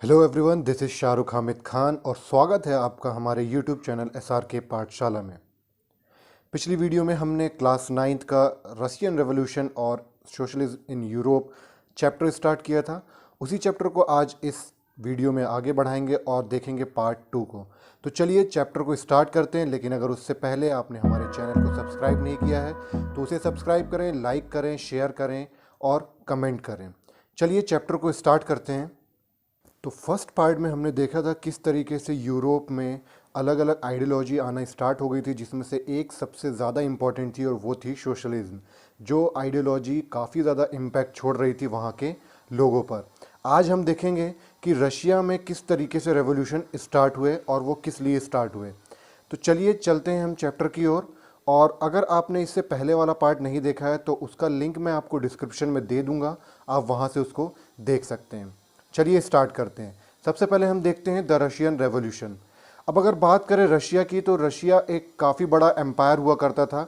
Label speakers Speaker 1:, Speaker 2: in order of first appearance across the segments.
Speaker 1: Hello everyone, this is Shahrukh Hamid Khan और स्वागत है आपका हमारे यूट्यूब चैनल SRK पाठशाला में। पिछली वीडियो में हमने क्लास 9th का रशियन रेवोल्यूशन और socialism in Europe chapter start किया था। उसी चैप्टर को आज इस वीडियो में आगे बढ़ाएंगे और देखेंगे पार्ट 2 को। तो चलिए चैप्टर को स्टार्ट करते हैं, लेकिन अगर उससे पहले आपने हमारे चैनल को सब्सक्राइब नहीं किया है तो उसे सब्सक्राइब करें, लाइक करें, शेयर करें और कमेंट करें। चलिए चैप्टर को स्टार्ट करते हैं। तो फर्स्ट पार्ट में हमने देखा था किस तरीके से यूरोप में अलग अलग आइडियोलॉजी आना स्टार्ट हो गई थी, जिसमें से एक सबसे ज़्यादा इम्पॉर्टेंट थी और वो थी सोशलिज्म। जो आइडियोलॉजी काफ़ी ज़्यादा इम्पैक्ट छोड़ रही थी वहाँ के लोगों पर। आज हम देखेंगे कि रशिया में किस तरीके से रेवोल्यूशन स्टार्ट हुए और वो किस लिए स्टार्ट हुए। तो चलिए चलते हैं हम चैप्टर की ओर। और अगर आपने इससे पहले वाला पार्ट नहीं देखा है तो उसका लिंक मैं आपको डिस्क्रिप्शन में दे दूंगा, आप वहाँ से उसको देख सकते हैं। चलिए स्टार्ट करते हैं। सबसे पहले हम देखते हैं द रशियन रेवोल्यूशन। अब अगर बात करें रशिया की, तो रशिया एक काफ़ी बड़ा एम्पायर हुआ करता था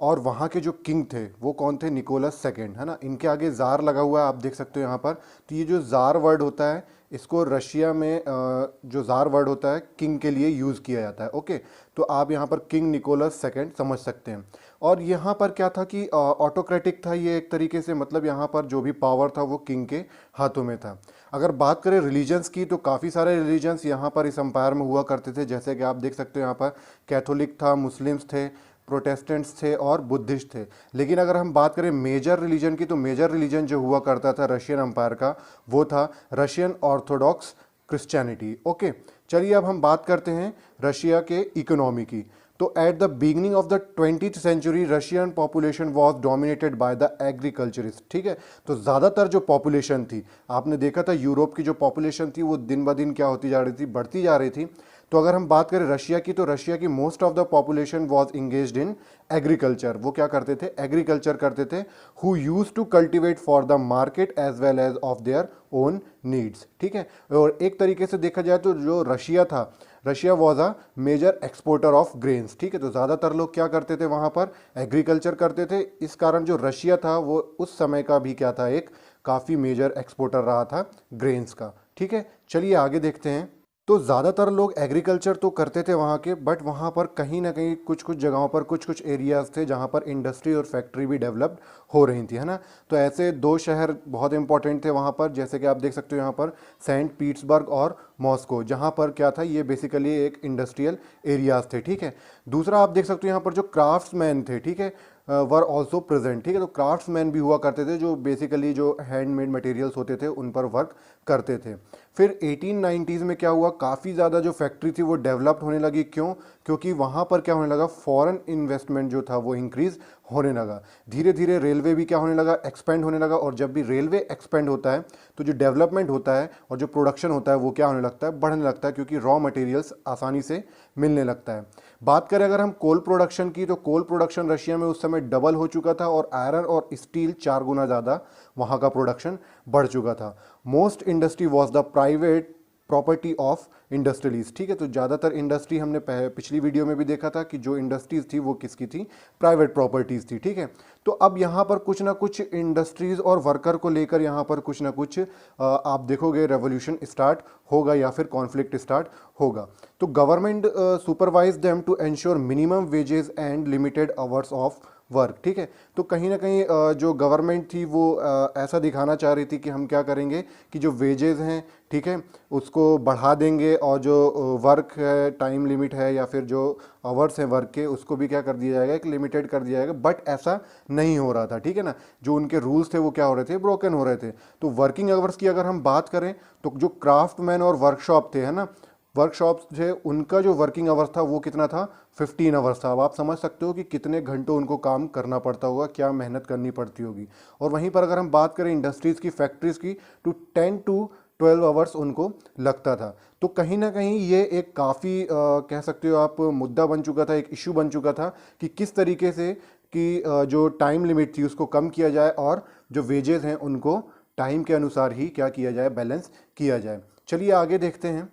Speaker 1: और वहाँ के जो किंग थे वो कौन थे? निकोलस सेकेंड, है ना। इनके आगे ज़ार लगा हुआ है, आप देख सकते हो यहाँ पर। तो ये जो ज़ार वर्ड होता है, इसको रशिया में जो ज़ार वर्ड होता है किंग के लिए यूज़ किया जाता है। ओके, तो आप यहाँ पर किंग निकोलस सेकेंड समझ सकते हैं। और यहाँ पर क्या था कि ऑटोक्रेटिक था ये एक तरीके से, मतलब यहाँ पर जो भी पावर था वो किंग के हाथों में था। अगर बात करें रिलीजन्स की, तो काफ़ी सारे रिलीजन्स यहाँ पर इस एम्पायर में हुआ करते थे। जैसे कि आप देख सकते हो यहाँ पर कैथोलिक था, मुस्लिम्स थे, प्रोटेस्टेंट्स थे और बुद्धिस्ट थे। लेकिन अगर हम बात करें मेजर रिलीजन की, तो मेजर रिलीजन जो हुआ करता था रशियन एम्पायर का वो था रशियन ऑर्थोडॉक्स क्रिश्चियनिटी। ओके, चलिए अब हम बात करते हैं रशिया के इकोनॉमी की। तो at the beginning of the 20th century Russian population was dominated by the agriculturist. ठीक है, तो ज़्यादातर जो पॉपुलेशन थी, आपने देखा था यूरोप की जो पॉपुलेशन थी वो दिन ब दिन क्या होती जा रही थी? बढ़ती जा रही थी। तो अगर हम बात करें रशिया की, तो रशिया की most of the population was engaged in agriculture. वो क्या करते थे? एग्रीकल्चर करते थे। Who use to cultivate for the market as well as of their own needs. ठीक है, और एक तरीके से देखा जाए तो जो रशिया था, Russia was a major exporter of grains. ठीक है, तो ज़्यादातर लोग क्या करते थे? वहाँ पर एग्रीकल्चर करते थे। इस कारण जो रशिया था वो उस समय का भी क्या था? एक काफ़ी मेजर एक्सपोर्टर रहा था ग्रेन्स का। ठीक है, चलिए आगे देखते हैं। तो ज़्यादातर लोग एग्रीकल्चर तो करते थे वहाँ के, बट वहाँ पर कहीं ना कहीं कुछ कुछ जगहों पर कुछ कुछ एरियाज़ थे जहाँ पर इंडस्ट्री और फैक्ट्री भी डेवलप्ड हो रही थी, है ना। तो ऐसे दो शहर बहुत इंपॉर्टेंट थे वहाँ पर, जैसे कि आप देख सकते हो यहाँ पर सेंट पीटर्सबर्ग और मॉस्को, जहाँ पर क्या था? ये बेसिकली एक इंडस्ट्रियल एरियाज़ थे। ठीक है, दूसरा आप देख सकते हो यहाँ पर जो क्राफ्ट्समैन थे, ठीक है, वर ऑल्सो प्रेजेंट। ठीक है, तो क्राफ्ट्समैन भी हुआ करते थे जो बेसिकली जो हैंडमेड मटेरियल्स होते थे उन पर वर्क करते थे। फिर 1890s में क्या हुआ? काफ़ी ज़्यादा जो फैक्ट्री थी वो डेवलप्ड होने लगी। क्यों? क्योंकि वहाँ पर क्या होने लगा? फॉरेन इन्वेस्टमेंट जो था वो इंक्रीज होने लगा। धीरे धीरे रेलवे भी क्या होने लगा? एक्सपेंड होने लगा। और जब भी रेलवे एक्सपेंड होता है तो जो डेवलपमेंट होता है और जो प्रोडक्शन होता है वो क्या होने लगता है? बढ़ने लगता है, क्योंकि रॉ मटेरियल्स आसानी से मिलने लगता है। बात करें अगर हम कोल प्रोडक्शन की, तो कोल प्रोडक्शन रशिया में उस समय डबल हो चुका था और आयरन और स्टील 4 गुना ज़्यादा वहाँ का प्रोडक्शन बढ़ चुका था। Most industry was the private property of industrialist. ठीक है, तो ज़्यादातर इंडस्ट्री हमने पिछली वीडियो में भी देखा था कि जो इंडस्ट्रीज थी वो किसकी थी? प्राइवेट प्रॉपर्टीज़ थी। ठीक है, तो अब यहाँ पर कुछ ना कुछ इंडस्ट्रीज़ और वर्कर को लेकर यहाँ पर कुछ ना कुछ आप देखोगे रेवोल्यूशन स्टार्ट होगा या फिर कॉन्फ्लिक्ट स्टार्ट होगा। तो government supervise them to ensure minimum wages and limited hours of work. ठीक है, तो कहीं ना कहीं जो गवर्नमेंट थी वो ऐसा दिखाना चाह रही थी कि हम क्या करेंगे कि जो वेजेस हैं, ठीक है, उसको बढ़ा देंगे और जो वर्क है, टाइम लिमिट है या फिर जो आवर्स हैं वर्क के, उसको भी क्या कर दिया जाएगा? एक लिमिटेड कर दिया जाएगा। बट ऐसा नहीं हो रहा था। ठीक है ना, जो उनके रूल्स थे वो क्या हो रहे थे? ब्रोकन हो रहे थे। तो वर्किंग आवर्स की अगर हम बात करें तो जो क्राफ्टमैन और वर्कशॉप थे, है ना, वर्कशॉप्स थे, उनका जो वर्किंग आवर्स था वो कितना था? 15 आवर्स था। अब आप समझ सकते हो कि कितने घंटों उनको काम करना पड़ता होगा, क्या मेहनत करनी पड़ती होगी। और वहीं पर अगर हम बात करें इंडस्ट्रीज़ की, फैक्ट्रीज़ की, तो 10 to 12 आवर्स उनको लगता था। तो कहीं ना कहीं ये एक काफ़ी कह सकते हो आप मुद्दा बन चुका था, एक इशू बन चुका था कि किस तरीके से कि जो टाइम लिमिट थी उसको कम किया जाए और जो वेजेस हैं उनको टाइम के अनुसार ही क्या किया जाए? बैलेंस किया जाए। चलिए आगे देखते हैं।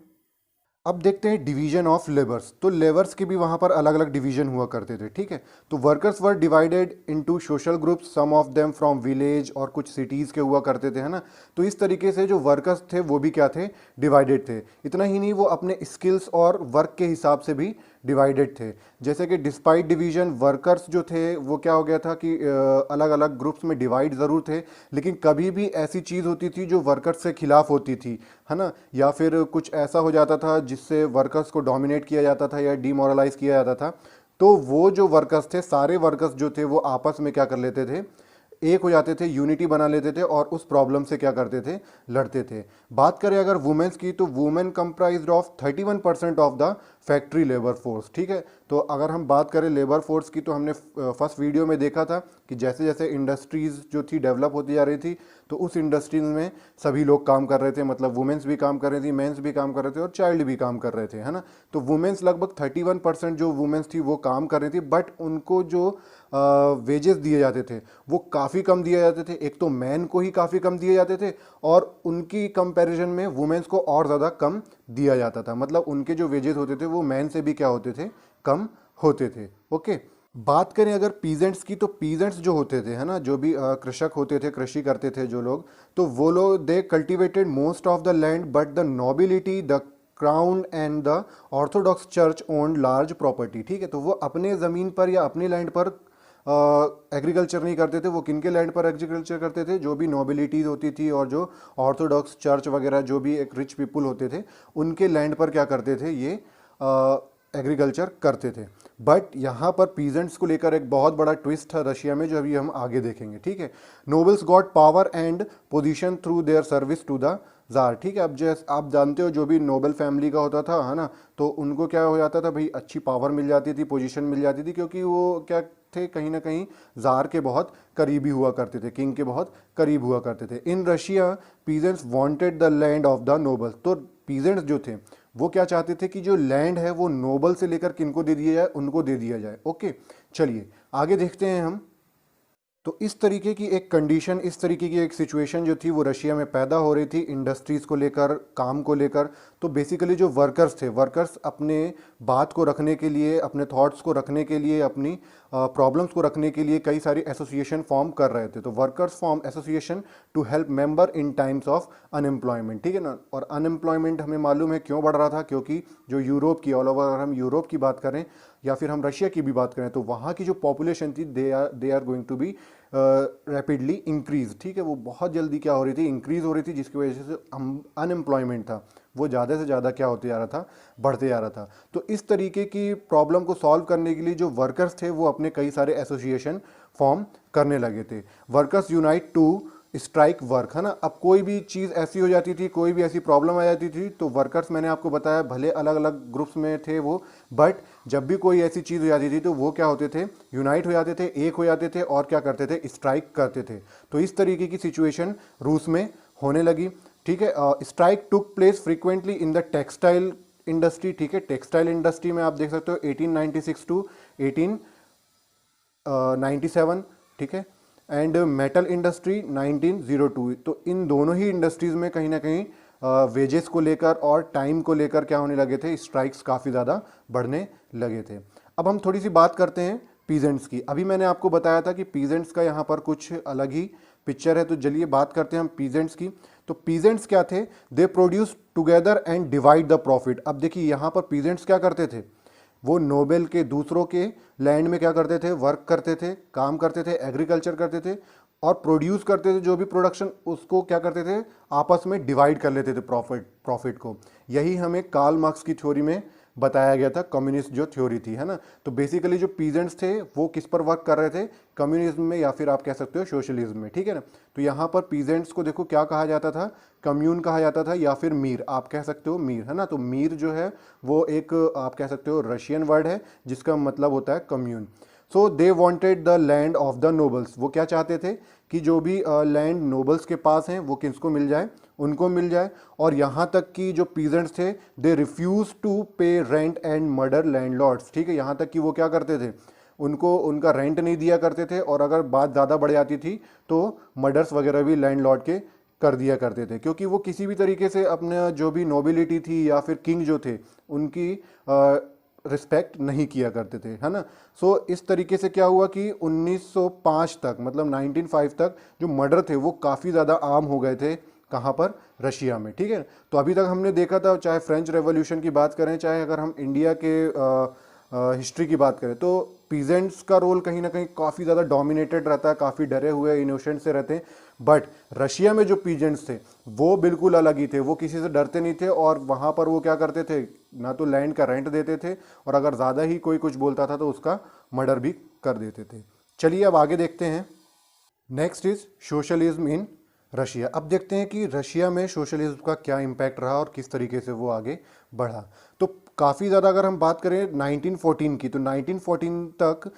Speaker 1: अब देखते हैं डिवीजन ऑफ लेबर्स। तो लेबर्स के भी वहाँ पर अलग अलग डिवीजन हुआ करते थे, ठीक है। तो workers were divided into social groups, some of them from village, और कुछ सिटीज़ के हुआ करते थे, है ना। तो इस तरीके से जो वर्कर्स थे वो भी क्या थे, डिवाइडेड थे। इतना ही नहीं, वो अपने स्किल्स और वर्क के हिसाब से भी डिवाइडेड थे। जैसे कि डिस्पाइट डिवीजन, वर्कर्स जो थे वो क्या हो गया था कि अलग अलग ग्रुप्स में डिवाइड ज़रूर थे, लेकिन कभी भी ऐसी चीज़ होती थी जो वर्कर्स से खिलाफ होती थी, है ना, या फिर कुछ ऐसा हो जाता था जिससे वर्कर्स को डोमिनेट किया जाता था या डिमोरलाइज किया जाता था, तो वो जो वर्कर्स थे, सारे वर्कर्स जो थे वो आपस में क्या कर लेते थे, एक हो जाते थे, यूनिटी बना लेते थे और उस प्रॉब्लम से क्या करते थे, लड़ते थे। बात करें अगर वुमेन्स की, तो women comprised of 31% of the factory labour force, ठीक है। तो अगर हम बात करें लेबर फोर्स की, तो हमने फर्स्ट वीडियो में देखा था कि जैसे जैसे इंडस्ट्रीज़ जो थी डेवलप होती जा रही थी, तो उस इंडस्ट्रीज में सभी लोग काम कर रहे थे, मतलब वुमेन्स भी काम कर रही थी, मेंस भी काम कर रहे थे और चाइल्ड भी काम कर रहे थे, है ना। तो वुमेन्स लगभग 31% जो वुमेन्स थी वो काम कर रही थी, बट उनको जो वेजेस दिए जाते थे वो काफ़ी कम दिए जाते थे। एक तो मैन को ही काफ़ी कम दिए जाते थे और उनकी कंपैरिजन में वुमेन्स को और ज़्यादा कम दिया जाता था, मतलब उनके जो वेजेस होते थे वो मैन से भी क्या होते थे, कम होते थे। ओके, बात करें अगर पीजेंट्स की, तो पीजेंट्स जो होते थे, है ना, जो भी कृषक होते थे, कृषि करते थे जो लोग, तो वो लोग they cultivated most of the land, but the nobility, the crown and the orthodox church owned large property, ठीक है। तो वो अपने ज़मीन पर या अपने लैंड पर एग्रीकल्चर नहीं करते थे। वो किनके लैंड पर एग्रीकल्चर करते थे, जो भी नोबिलिटीज़ होती थी और जो ऑर्थोडॉक्स चर्च वगैरह जो भी एक रिच पीपुल होते थे, उनके लैंड पर क्या करते थे, ये एग्रीकल्चर करते थे। बट यहाँ पर पीजेंट्स को लेकर एक बहुत बड़ा ट्विस्ट है रशिया में, जो अभी हम आगे देखेंगे, ठीक है। Nobles got power and position through their service to the tsar, ठीक है। अब जैसे आप जानते हो, जो भी नोबल फैमिली का होता था, है ना, तो उनको क्या हो जाता था भाई, अच्छी पावर मिल जाती थी, पोजीशन मिल जाती थी, क्योंकि वो क्या थे, कहीं ना कहीं जार के बहुत करीबी हुआ करते थे, किंग के बहुत करीब हुआ करते थे। In Russia peasants wanted the land of the nobles. तो पीजेंट्स जो थे वो क्या चाहते थे कि जो लैंड है वो नोबल से लेकर किनको दे दिया जाए, उनको दे दिया जाए। ओके, चलिए आगे देखते हैं हम। तो इस तरीके की एक कंडीशन, इस तरीके की एक सिचुएशन जो थी वो रशिया में पैदा हो रही थी, इंडस्ट्रीज़ को लेकर, काम को लेकर। तो बेसिकली जो वर्कर्स थे, वर्कर्स अपने बात को रखने के लिए, अपने थॉट्स को रखने के लिए, अपनी प्रॉब्लम्स को रखने के लिए कई सारी एसोसिएशन फॉर्म कर रहे थे। तो workers form association to help member in times of unemployment, ठीक है ना। और अनएम्प्लॉयमेंट हमें मालूम है क्यों बढ़ रहा था, क्योंकि जो यूरोप की, ऑल ओवर अगर हम यूरोप की बात करें या फिर हम रशिया की भी बात करें, तो वहाँ की जो पॉपुलेशन थी, they are going to be rapidly increase, ठीक है। वो बहुत जल्दी क्या हो रही थी, इंक्रीज हो रही थी, जिसकी वजह से अनएम्प्लॉयमेंट था वो ज़्यादा से ज़्यादा क्या होते जा रहा था, बढ़ते जा रहा था। तो इस तरीके की प्रॉब्लम को सॉल्व करने के लिए जो वर्कर्स थे वो अपने कई सारे एसोसिएशन फॉर्म करने लगे थे। Workers unite to strike work, है ना। अब कोई भी चीज़ ऐसी हो जाती थी, कोई भी ऐसी प्रॉब्लम आ जाती थी, तो वर्कर्स, मैंने आपको बताया, भले अलग अलग ग्रुप्स में थे वो, बट जब भी कोई ऐसी चीज़ हो जाती थी तो वो क्या होते थे, यूनाइट हो जाते थे, एक हो जाते थे और क्या करते थे, स्ट्राइक करते थे। तो इस तरीके की सिचुएशन रूस में होने लगी, ठीक है। Strike took place frequently in the textile industry, ठीक है। टेक्सटाइल इंडस्ट्री में आप देख सकते हो 1896 टू 1897, ठीक है। And metal industry 1902। तो इन दोनों ही इंडस्ट्रीज़ में कहीं ना कहीं वेजेस को लेकर और टाइम को लेकर क्या होने लगे थे, स्ट्राइक्स काफ़ी ज़्यादा बढ़ने लगे थे। अब हम थोड़ी सी बात करते हैं पीजेंट्स की। अभी मैंने आपको बताया था कि पीजेंट्स का यहाँ पर कुछ अलग ही पिक्चर है, तो चलिए बात करते हैं हम पीजेंट्स की। तो पीजेंट्स क्या थे, they produce together and divide the profit. अब देखिए यहाँ पर पीजेंट्स क्या करते थे, वो नोबेल के, दूसरों के लैंड में क्या करते थे, वर्क करते थे, काम करते थे, एग्रीकल्चर करते थे और प्रोड्यूस करते थे। जो भी प्रोडक्शन, उसको क्या करते थे, आपस में डिवाइड कर लेते थे प्रॉफिट को। यही हमें कार्ल मार्क्स की थ्योरी में बताया गया था, कम्युनिस्ट जो थ्योरी थी, है ना। तो बेसिकली जो पीजेंट्स थे वो किस पर वर्क कर रहे थे, कम्युनिज्म में, या फिर आप कह सकते हो सोशलिज्म में, ठीक है ना। तो यहाँ पर पीजेंट्स को देखो क्या कहा जाता था, कम्यून कहा जाता था, या फिर मीर, आप कह सकते हो मीर, है ना। तो मीर जो है वो एक, आप कह सकते हो, रशियन वर्ड है जिसका मतलब होता है commune. So they wanted the land of the nobles. वो क्या चाहते थे कि जो भी लैंड नोबल्स के पास हैं वो किसको मिल जाए, उनको मिल जाए। और यहाँ तक कि जो पीजेंट्स थे, दे रिफ्यूज टू पे रेंट एंड मर्डर लैंडलॉर्ड्स, ठीक है। यहाँ तक कि वो क्या करते थे, उनको उनका रेंट नहीं दिया करते थे, और अगर बात ज़्यादा बढ़ जाती थी तो मर्डर्स वगैरह भी लैंडलॉर्ड के कर दिया करते थे, क्योंकि वो किसी भी तरीके से अपना जो भी नोबिलिटी थी या फिर किंग जो थे उनकी रिस्पेक्ट नहीं किया करते थे, है ना। सो इस तरीके से क्या हुआ कि 1905 तक, मतलब 1905 तक जो मर्डर थे वो काफ़ी ज़्यादा आम हो गए थे। कहाँ पर? रशिया में, ठीक है। तो अभी तक हमने देखा था, चाहे फ्रेंच रेवोल्यूशन की बात करें, चाहे अगर हम इंडिया के हिस्ट्री की बात करें, तो पीजेंट्स का रोल कहीं ना कहीं काफ़ी ज़्यादा डोमिनेटेड रहता है, काफ़ी डरे हुए इनोसेंट से रहते हैं। बट रशिया में जो पीजेंट्स थे वो बिल्कुल अलग ही थे, वो किसी से डरते नहीं थे, और वहाँ पर वो क्या करते थे, ना तो लैंड का रेंट देते थे, और अगर ज़्यादा ही कोई कुछ बोलता था तो उसका मर्डर भी कर देते थे। चलिए अब आगे देखते हैं। Next is socialism in Russia. अब देखते हैं कि रशिया में सोशलिज्म का क्या इम्पैक्ट रहा और किस तरीके से वो आगे बढ़ा। तो काफ़ी ज़्यादा अगर हम बात करें 1914 की, तो 1914 तक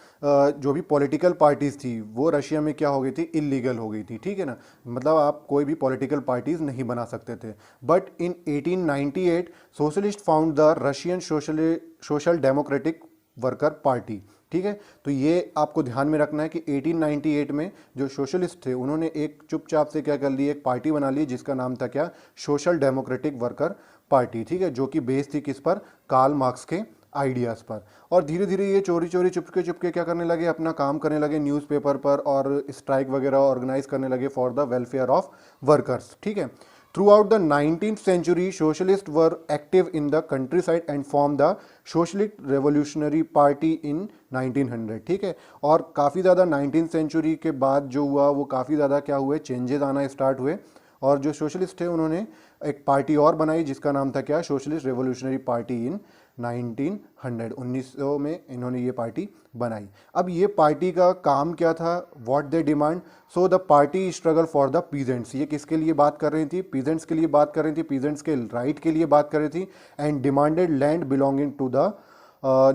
Speaker 1: जो भी पॉलिटिकल पार्टीज़ थी वो रशिया में क्या हो गई थी, इलीगल हो गई थी, ठीक है ना। मतलब आप कोई भी पॉलिटिकल पार्टीज़ नहीं बना सकते थे। But in 1898 socialist found the Russian social democratic worker party, ठीक है। तो ये आपको ध्यान में रखना है कि 1898 में जो सोशलिस्ट थे उन्होंने एक चुपचाप से क्या कर ली, एक पार्टी बना ली जिसका नाम था क्या, सोशल डेमोक्रेटिक वर्कर पार्टी, ठीक है, जो कि बेस थी किस पर, कार्ल मार्क्स के आइडियाज़ पर। और धीरे धीरे ये चोरी चोरी चुपके चुपके क्या करने लगे, अपना काम करने लगे न्यूज़पेपर पर, और स्ट्राइक वगैरह ऑर्गेनाइज करने लगे for the welfare of workers, ठीक है। Throughout the 19th century, socialists were active in the countryside and formed the Socialist Revolutionary Party in 1900, ठीक है। और काफ़ी ज़्यादा 19th सेंचुरी के बाद जो हुआ वो काफ़ी ज़्यादा क्या हुए, चेंजेस आना स्टार्ट हुए, और जो सोशलिस्ट थे उन्होंने एक पार्टी और बनाई जिसका नाम था क्या, सोशलिस्ट रेवोल्यूशनरी पार्टी इन 1900 में इन्होंने ये पार्टी बनाई। अब ये पार्टी का काम क्या था, what they demand, so the party struggle for the peasants. ये किसके लिए बात कर रही थी, पीजेंट्स के लिए बात कर रही थी, पीजेंट्स के राइट के लिए बात कर रही थी। And demanded land belonging to the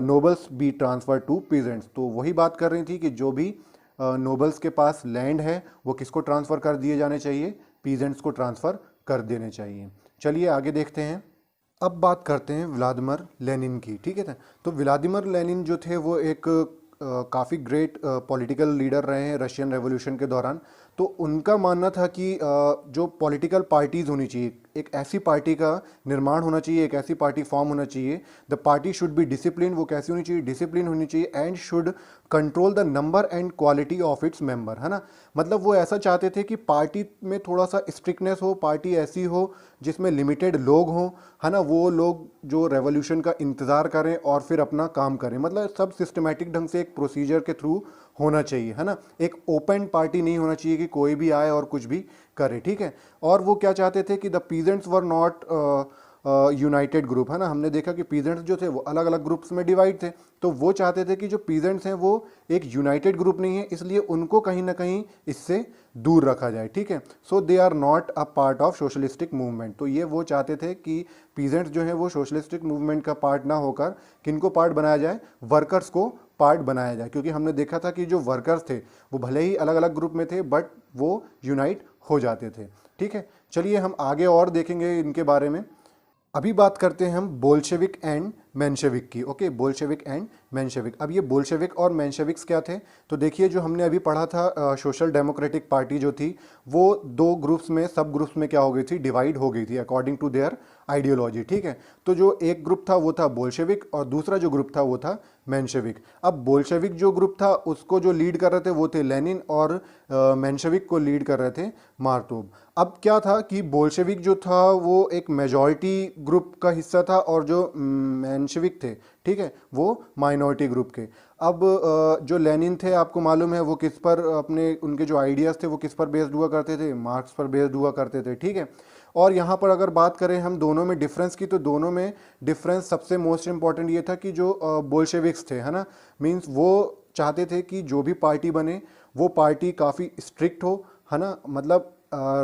Speaker 1: nobles be transfer to peasants. तो वही बात कर रही थी कि जो भी नोबल्स के पास लैंड है वो किसको ट्रांसफ़र कर दिए जाने चाहिए, पीजेंट्स को ट्रांसफ़र कर देने चाहिए। चलिए आगे देखते हैं। अब बात करते हैं व्लादिमीर लेनिन की, ठीक है ना। तो व्लादिमीर लेनिन जो थे वो एक काफ़ी ग्रेट पॉलिटिकल लीडर रहे हैं रशियन रेवोल्यूशन के दौरान। तो उनका मानना था कि जो पॉलिटिकल पार्टीज़ होनी चाहिए, एक ऐसी पार्टी का निर्माण होना चाहिए, एक ऐसी पार्टी फॉर्म होना चाहिए, the party should be discipline. वो कैसी होनी चाहिए, डिसिप्लिन होनी चाहिए, and should control the number and quality of its member, है ना। मतलब वो ऐसा चाहते थे कि पार्टी में थोड़ा सा स्ट्रिक्टनेस हो, पार्टी ऐसी हो जिसमें लिमिटेड लोग हों, है ना, वो लोग जो रेवोल्यूशन का इंतज़ार करें और फिर अपना काम करें। मतलब सब सिस्टमेटिक ढंग से एक प्रोसीजर के थ्रू होना चाहिए, है ना। एक ओपन पार्टी नहीं होना चाहिए कि कोई भी आए और कुछ भी करे, ठीक है। और वो क्या चाहते थे कि the peasants were not United group, है ना। हमने देखा कि पीजेंट्स जो थे वो अलग अलग ग्रुप्स में डिवाइड थे, तो वो चाहते थे कि जो पीजेंट्स हैं वो एक यूनाइटेड ग्रुप नहीं है, इसलिए उनको कहीं ना कहीं इससे दूर रखा जाए, ठीक है। So they are not a part of socialistic movement. तो ये वो चाहते थे कि पीजेंट्स जो है वो सोशलिस्टिक मूवमेंट का पार्ट ना होकर किनको पार्ट बनाया जाए, वर्कर्स को पार्ट बनाया जाए। क्योंकि हमने देखा था कि जो वर्कर्स थे वो भले ही अलग अलग ग्रुप में थे बट वो यूनाइट हो जाते थे, ठीक है। चलिए हम आगे और देखेंगे इनके बारे में। अभी बात करते हैं हम बोल्शेविक एंड मेंशेविक की, ओके, बोल्शेविक एंड मेंशेविक। अब ये बोल्शेविक और मेंशेविक्स क्या थे, तो देखिए जो हमने अभी पढ़ा था सोशल डेमोक्रेटिक पार्टी जो थी वो दो ग्रुप्स में, सब ग्रुप्स में क्या हो गई थी, डिवाइड हो गई थी अकॉर्डिंग टू देयर आइडियोलॉजी, ठीक है। तो जो एक ग्रुप था वो था बोल्शेविक और दूसरा जो ग्रुप था वो था मेंशेविक। अब बोल्शेविक जो ग्रुप था उसको जो लीड कर रहे थे वो थे लेनिन, और मेंशेविक को लीड कर रहे थे मार्तोव। अब क्या था कि बोल्शेविक जो था वो एक मेजॉरिटी ग्रुप का हिस्सा था और जो मेंशेविक थे, ठीक है, वो माइनॉरिटी ग्रुप के। अब जो लेनिन थे आपको मालूम है वो किस पर अपने, उनके जो आइडियाज़ थे वो किस पर बेस्ड हुआ करते थे, मार्क्स पर बेस्ड हुआ करते थे, ठीक है। और यहाँ पर अगर बात करें हम दोनों में डिफरेंस की, तो दोनों में डिफरेंस सबसे मोस्ट इंपॉर्टेंट ये था कि जो बोल्शेविक्स थे, है ना, मीन्स वो चाहते थे कि जो भी पार्टी बने वो पार्टी काफ़ी स्ट्रिक्ट हो, है ना, मतलब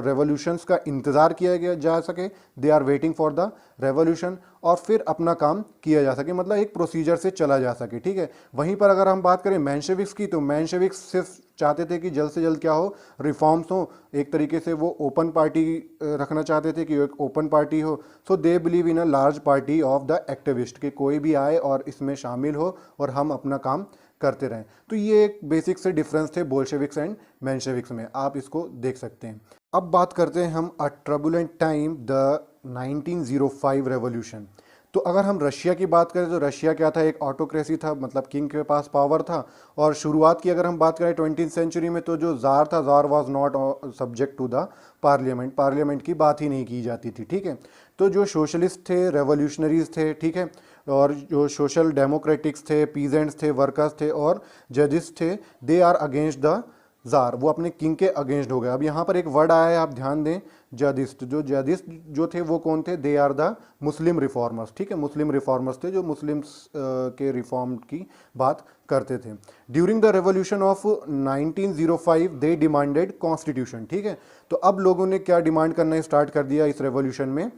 Speaker 1: रेवोल्यूशंस का इंतज़ार किया गया जा सके, they are waiting for the revolution, और फिर अपना काम किया जा सके, मतलब एक प्रोसीजर से चला जा सके, ठीक है। वहीं पर अगर हम बात करें मेंशेविक्स की, तो मेंशेविक्स सिर्फ चाहते थे कि जल्द से जल्द क्या हो, रिफॉर्म्स हो, एक तरीके से वो ओपन पार्टी रखना चाहते थे कि एक ओपन पार्टी हो। So they believe in a large party of the activist, कि कोई भी आए और इसमें शामिल हो और हम अपना काम करते रहें। तो ये एक बेसिक से डिफरेंस थे बोल्शेविक्स एंड मेंशेविक्स में, आप इसको देख सकते हैं। अब बात करते हैं हम अ ट्रबुलेंट टाइम द 1905 रेवोल्यूशन। तो अगर हम रशिया की बात करें तो रशिया क्या था, एक ऑटोक्रेसी था, मतलब किंग के पास पावर था। और शुरुआत की अगर हम बात करें 20वीं सेंचुरी में, तो जो ज़ार था, tsar was not subject to the parliament, parliament की बात ही नहीं की जाती थी, ठीक है। तो जो सोशलिस्ट थे, रेवोल्यूशनरीज थे, ठीक है, और जो सोशल डेमोक्रेटिक्स थे, पीजेंट्स थे, वर्कर्स थे और जजेस थे, they are against the tsar, वो अपने किंग के अगेंस्ट हो गए। अब यहाँ पर एक वर्ड आया है, आप ध्यान दें, जदिस्ट। जो जदिस्ट जो थे वो कौन थे, they are the Muslim reformers, ठीक है, मुस्लिम रिफॉर्मर्स थे जो मुस्लिम्स के रिफॉर्म की बात करते थे। During the revolution of 1905 they demanded constitution, ठीक है। तो अब लोगों ने क्या डिमांड करना स्टार्ट कर दिया इस रेवोल्यूशन में,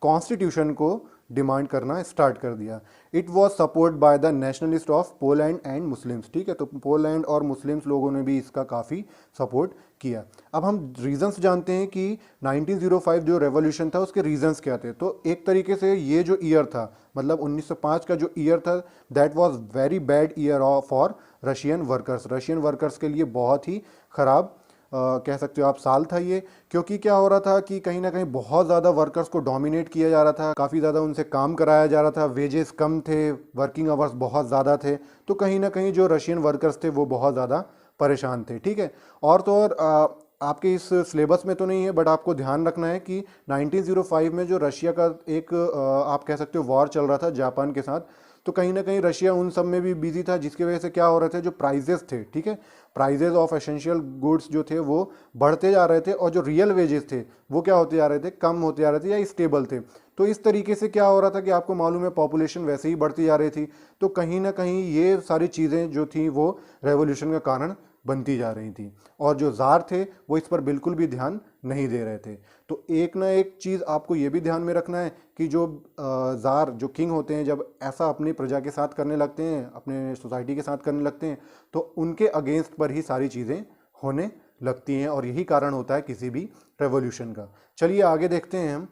Speaker 1: कॉन्स्टिट्यूशन को डिमांड करना स्टार्ट कर दिया। It was support by the nationalist of Poland and Muslims, ठीक है। तो पोलैंड और मुस्लिम्स लोगों ने भी इसका काफ़ी सपोर्ट किया। अब हम रीजंस जानते हैं कि 1905 जो रेवोल्यूशन था उसके रीजंस क्या थे। तो एक तरीके से ये जो ईयर था, मतलब 1905 का जो ईयर था, that was very bad year for Russian workers. Russian workers के लिए बहुत ही ख़राब कह सकते हो आप साल था ये। क्योंकि क्या हो रहा था कि कहीं ना कहीं बहुत ज़्यादा वर्कर्स को डोमिनेट किया जा रहा था, काफ़ी ज़्यादा उनसे काम कराया जा रहा था, वेजेस कम थे, वर्किंग आवर्स बहुत ज़्यादा थे। तो कहीं ना कहीं जो रशियन वर्कर्स थे वो बहुत ज़्यादा परेशान थे, ठीक है। और तो और आपके इस सिलेबस में तो नहीं है, बट आपको ध्यान रखना है कि 1905 में जो रशिया का एक आप कह सकते हो वॉर चल रहा था जापान के साथ। तो कहीं ना कहीं रशिया उन सब में भी बिजी था, जिसकी वजह से क्या हो रहे थे, जो प्राइजेस थे, ठीक है, प्राइजेस ऑफ एसेंशियल गुड्स जो थे वो बढ़ते जा रहे थे, और जो रियल वेजेस थे वो क्या होते जा रहे थे, कम होते जा रहे थे या स्टेबल थे। तो इस तरीके से क्या हो रहा था कि आपको मालूम है पॉपुलेशन वैसे ही बढ़ती जा रही थी। तो कहीं ना कहीं ये सारी चीज़ें जो थी वो रेवोल्यूशन का कारण बनती जा रही थी, और जो ज़ार थे वो इस पर बिल्कुल भी ध्यान नहीं दे रहे थे। तो एक ना एक चीज़ आपको ये भी ध्यान में रखना है कि जो ज़ार, जो किंग होते हैं, जब ऐसा अपनी प्रजा के साथ करने लगते हैं, अपने सोसाइटी के साथ करने लगते हैं, तो उनके अगेंस्ट पर ही सारी चीज़ें होने लगती हैं, और यही कारण होता है किसी भी रेवोल्यूशन का। चलिए आगे देखते हैं हम।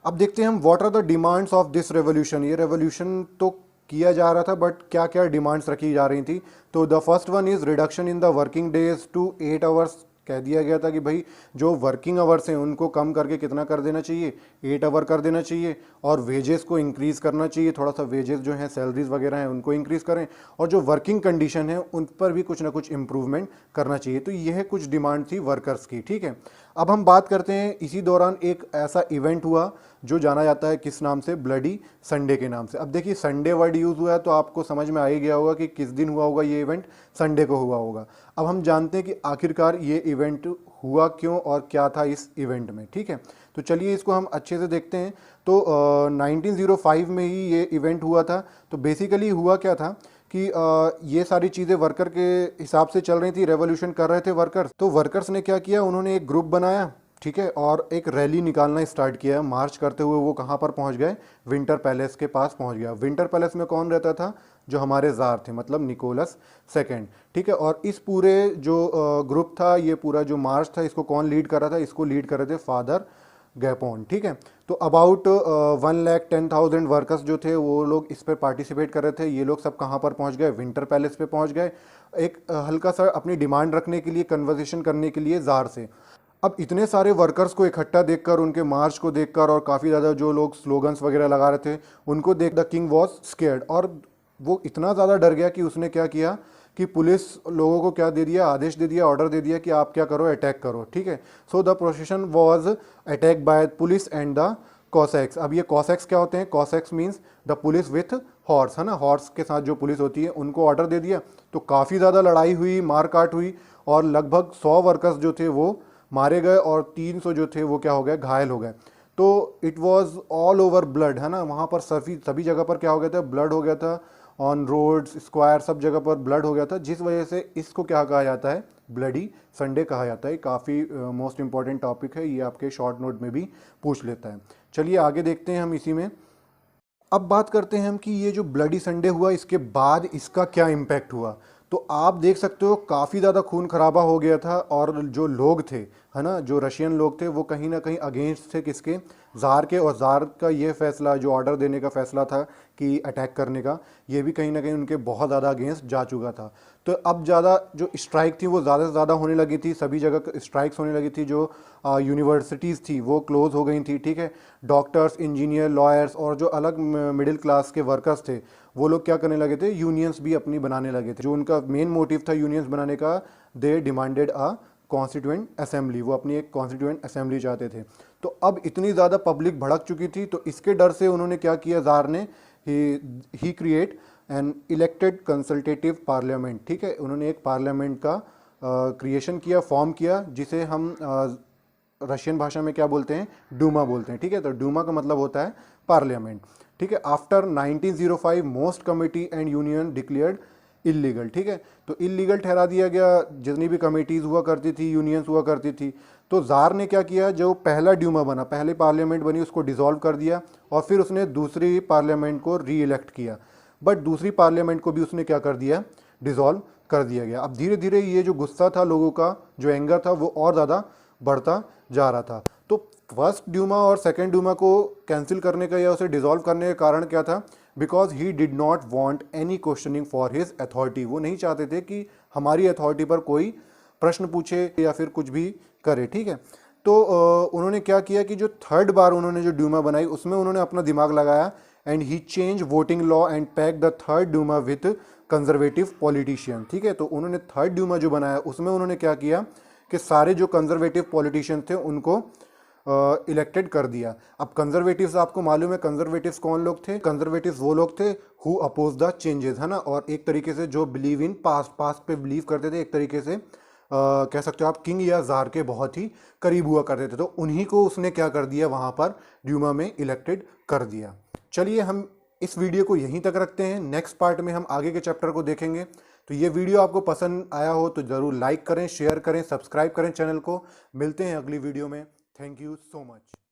Speaker 1: अब देखते हैं हम what are the demands of this revolution. ये रेवोल्यूशन तो किया जा रहा था, बट क्या क्या डिमांड्स रखी जा रही थी। तो the first one is reduction in the working days to 8 hours. कह दिया गया था कि भाई जो वर्किंग आवर्स हैं उनको कम करके कितना कर देना चाहिए, 8 आवर कर देना चाहिए। और वेजेस को इंक्रीज़ करना चाहिए, थोड़ा सा वेजेस जो हैं, सैलरीज वगैरह हैं, उनको इंक्रीज़ करें। और जो वर्किंग कंडीशन है उन पर भी कुछ ना कुछ इंप्रूवमेंट करना चाहिए। तो यह कुछ डिमांड थी वर्कर्स की, ठीक है। अब हम बात करते हैं, इसी दौरान एक ऐसा इवेंट हुआ जो जाना जाता है किस नाम से, ब्लडी संडे के नाम से। अब देखिए संडे वर्ड यूज़ हुआ है तो आपको समझ में आ ही गया होगा कि किस दिन हुआ होगा ये इवेंट, संडे को हुआ होगा। अब हम जानते हैं कि आखिरकार ये इवेंट हुआ क्यों और क्या था इस इवेंट में, ठीक है। तो चलिए इसको हम अच्छे से देखते हैं। तो 1905 में ही ये इवेंट हुआ था। तो बेसिकली हुआ क्या था कि ये सारी चीज़ें वर्कर के हिसाब से चल रही थी, रेवोल्यूशन कर रहे थे वर्कर्स। तो वर्कर्स ने क्या किया, उन्होंने एक ग्रुप बनाया, ठीक है, और एक रैली निकालना स्टार्ट किया। मार्च करते हुए वो कहाँ पर पहुँच गए, विंटर पैलेस के पास पहुँच गया। विंटर पैलेस में कौन रहता था, जो हमारे ज़ार थे, मतलब निकोलस सेकेंड, ठीक है। और इस पूरे जो ग्रुप था, ये पूरा जो मार्च था, इसको कौन लीड कर रहा था, इसको लीड कर रहे थे फादर गैपोन, ठीक है। तो अबाउट 1,10,000 वर्कर्स जो थे वो लोग इस पर पार्टिसिपेट कर रहे थे। ये लोग सब कहाँ पर पहुँच गए, विंटर पैलेस पे पहुँच गए, एक हल्का सा अपनी डिमांड रखने के लिए, कन्वर्सेशन करने के लिए ज़ार से। अब इतने सारे वर्कर्स को इकट्ठा देखकर, उनके मार्च को देखकर, और काफ़ी ज़्यादा जो लोग स्लोगन्स वगैरह लगा रहे थे उनको देख द किंग वॉज स्केर्ड, और वो इतना ज़्यादा डर गया कि उसने क्या किया कि पुलिस लोगों को क्या दे दिया, आदेश दे दिया, ऑर्डर दे दिया कि आप क्या करो, अटैक करो, ठीक है। So the procession was attack by police and the Cossacks. अब ये कॉसैक्स क्या होते हैं, Cossacks means the police with horse, है ना, हॉर्स के साथ जो पुलिस होती है, उनको ऑर्डर दे दिया। तो काफ़ी ज़्यादा लड़ाई हुई, मारकाट हुई, और लगभग 100 वर्कर्स जो थे वो मारे गए, और 300 जो थे वो क्या हो गए, घायल हो गए। तो it was all over blood, है ना, वहाँ पर सभी जगह पर क्या हो गया था, ब्लड हो गया था, ऑन रोड्स, स्क्वायर, सब जगह पर ब्लड हो गया था, जिस वजह से इसको क्या कहा जाता है, ब्लडी संडे कहा जाता है। काफ़ी मोस्ट इंपॉर्टेंट टॉपिक है ये, आपके शॉर्ट नोट में भी पूछ लेता है। चलिए आगे देखते हैं हम इसी में। अब बात करते हैं हम कि ये जो ब्लडी संडे हुआ, इसके बाद इसका क्या इम्पैक्ट हुआ। तो आप देख सकते हो काफ़ी ज़्यादा खून खराबा हो गया था, और जो लोग थे, है ना, जो रशियन लोग थे, वो कहीं ना कहीं अगेंस्ट थे किसके, ज़ार के, और ज़ार का ये फैसला जो ऑर्डर देने का फैसला था कि अटैक करने का, ये भी कहीं ना कहीं उनके बहुत ज़्यादा अगेंस्ट जा चुका था। तो अब ज़्यादा जो स्ट्राइक थी वो ज़्यादा से ज़्यादा होने लगी थी, सभी जगह स्ट्राइक्स होने लगी थी, जो यूनिवर्सिटीज़ थी वो क्लोज हो गई थी, ठीक है। डॉक्टर्स, इंजीनियर, लॉयर्स और जो अलग मिडिल क्लास के वर्कर्स थे वो लोग क्या करने लगे थे, यूनियंस भी अपनी बनाने लगे थे। जो उनका मेन मोटिव था यूनियंस बनाने का, they demanded a constituent assembly, वो अपनी एक कॉन्स्टिट्यूएंट असेंबली चाहते थे। तो अब इतनी ज़्यादा पब्लिक भड़क चुकी थी, तो इसके डर से उन्होंने क्या किया, ज़ार ने, ही create an elected consultative parliament, ठीक है। उन्होंने एक पार्लियामेंट का क्रिएशन किया, फॉर्म किया, जिसे हम रशियन भाषा में क्या बोलते हैं, डूमा बोलते हैं, ठीक है। तो डूमा का मतलब होता है पार्लियामेंट, ठीक है। After 1905 most committee and union declared illegal, ठीक है। तो इलीगल ठहरा दिया गया जितनी भी कमिटीज़ हुआ करती थी, यूनियंस हुआ करती थी। तो ज़ार ने क्या किया, जो पहला ड्यूमा बना, पहले पार्लियामेंट बनी, उसको डिसॉल्व कर दिया और फिर उसने दूसरी पार्लियामेंट को री इलेक्ट किया। बट दूसरी पार्लियामेंट को भी उसने क्या कर दिया, डिसॉल्व कर दिया गया। अब धीरे धीरे ये जो गुस्सा था लोगों का, जो एंगर था, वो और ज़्यादा बढ़ता जा रहा था। तो फर्स्ट ड्यूमा और सेकेंड ड्यूमा को कैंसिल करने का या उसे डिसॉल्व करने का कारण क्या था, because he did not want any questioning for his authority. वो नहीं चाहते थे कि हमारी अथॉरिटी पर कोई प्रश्न पूछे या फिर कुछ भी करे, ठीक है। तो उन्होंने क्या किया कि जो थर्ड बार उन्होंने जो ड्यूमा बनाई उसमें उन्होंने अपना दिमाग लगाया, and he change voting law and pack the third Duma with conservative politician, ठीक है। तो उन्होंने थर्ड ड्यूमा जो बनाया उसमें उन्होंने क्या किया कि सारे जो कंजर्वेटिव पॉलिटिशियन थे उनको इलेक्टेड कर दिया। अब कंजर्वेटिव्स, आपको मालूम है कंजर्वेटिव्स कौन लोग थे, कंजर्वेटिव्स वो लोग थे हु अपोज द चेंजेस, है ना, और एक तरीके से जो बिलीव इन पास्ट पे बिलीव करते थे, एक तरीके से कह सकते हो आप किंग या ज़ार के बहुत ही करीब हुआ करते थे। तो उन्हीं को उसने क्या कर दिया, वहाँ पर ड्यूमा में इलेक्टेड कर दिया। चलिए हम इस वीडियो को यहीं तक रखते हैं, नेक्स्ट पार्ट में हम आगे के चैप्टर को देखेंगे। तो ये वीडियो आपको पसंद आया हो तो ज़रूर लाइक करें, शेयर करें, सब्सक्राइब करें चैनल को। मिलते हैं अगली वीडियो में। Thank you so much.